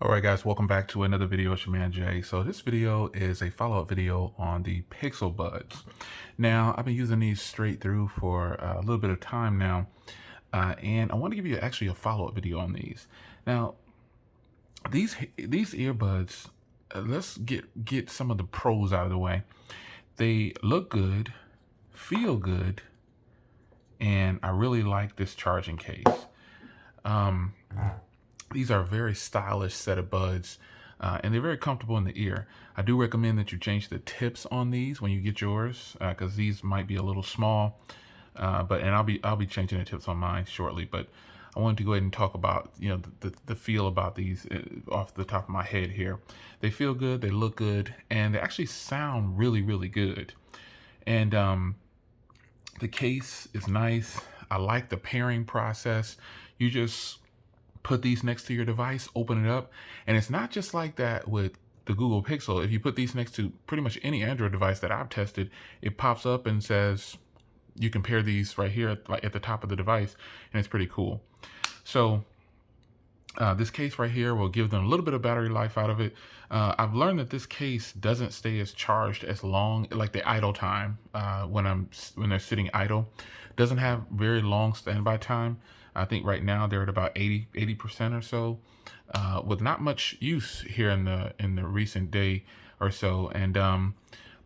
All right, guys, welcome back to another video. It's your man Jay. So this video is a follow-up video on the Pixel Buds. Now, I've been using these straight through for a little bit of time now, and I want to give you actually a follow-up video on these. Now, these earbuds, let's get some of the pros out of the way. They look good, feel good, and I really like this charging case. These are a very stylish set of buds, and they're very comfortable in the ear. I do recommend that you change the tips on these when you get yours, because these might be a little small. And I'll be changing the tips on mine shortly. But I wanted to go ahead and talk about the feel about these off the top of my head here. They feel good, they look good, and they actually sound really good. And the case is nice. I like the pairing process. You just put these next to your device, open it up, and it's not just like that with the Google Pixel. If you put these next to pretty much any Android device that I've tested, it pops up and says you can pair these right here at the top of the device, and it's pretty cool. So this case right here will give them a little bit of battery life out of it. I've learned that this case doesn't stay as charged as long, like the idle time when they're sitting idle, doesn't have very long standby time. I think right now they're at about 80% or so, with not much use here in the recent day or so. And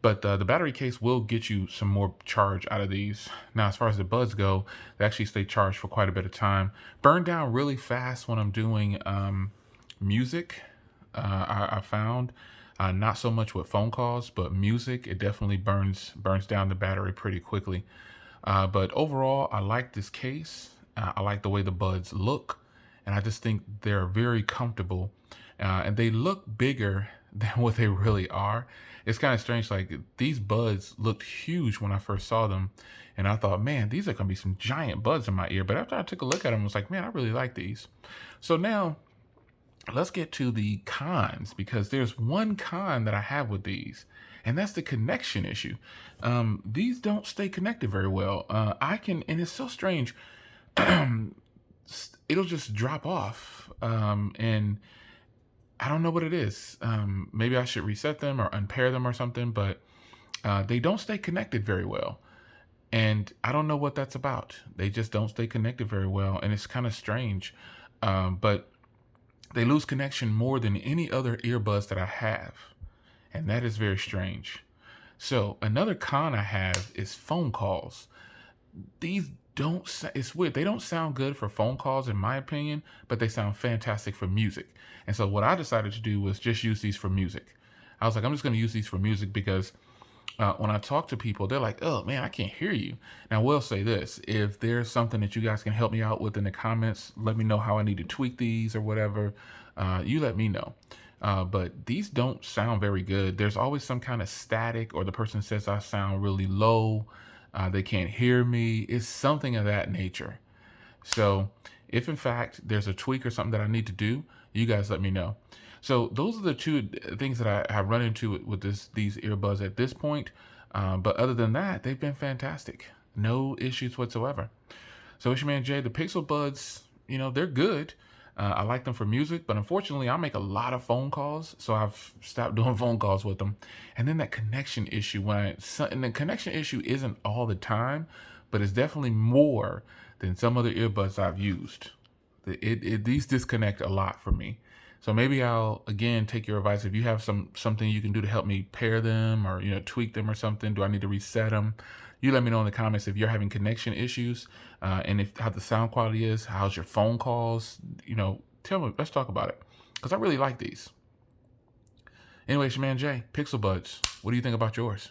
but the battery case will get you some more charge out of these. Now, as far as the buds go, they actually stay charged for quite a bit of time. Burn down really fast when I'm doing music. I found not so much with phone calls, but music, it definitely burns down the battery pretty quickly. But overall, I like this case. I like the way the buds look, and I just think they're very comfortable, and they look bigger than what they really are. It's kind of strange. Like, these buds looked huge when I first saw them, and I thought, man, these are gonna be some giant buds in my ear. But after I took a look at them, I was like, man, I really like these. So now let's get to the cons, because there's one con that I have with these, and that's the connection issue. These don't stay connected very well. And it's so strange. It'll just drop off, and I don't know what it is. Maybe I should reset them or unpair them or something, but they don't stay connected very well, and I don't know what that's about. They just don't stay connected very well, and it's kind of strange. But they lose connection more than any other earbuds that I have, and that is very strange. So another con I have is phone calls. These it's weird. They don't sound good for phone calls, in my opinion, but they sound fantastic for music. And so what I decided to do was just use these for music. I was like, I'm just going to use these for music because when I talk to people, they're like, oh man, I can't hear you. Now, we'll say this: if there's something that you guys can help me out with in the comments, let me know how I need to tweak these or whatever. You let me know. But these don't sound very good. There's always some kind of static, or the person says I sound really low. They can't hear me. It's something of that nature. So if in fact there's a tweak or something that I need to do, you guys let me know. So those are the two things that I have run into with these earbuds at this point. But other than that, they've been fantastic. No issues whatsoever. So it's your man Jay. The Pixel Buds, they're good. I like them for music, but unfortunately I make a lot of phone calls, so I've stopped doing phone calls with them. And then that connection issue, and the connection issue isn't all the time, but it's definitely more than some other earbuds I've used. These disconnect a lot for me. So maybe I'll, again, take your advice. If you have something you can do to help me pair them or, tweak them or something, do I need to reset them? You let me know in the comments if you're having connection issues, and how the sound quality is. How's your phone calls? Tell me. Let's talk about it, because I really like these. Anyway, it's your man Jay, Pixel Buds. What do you think about yours?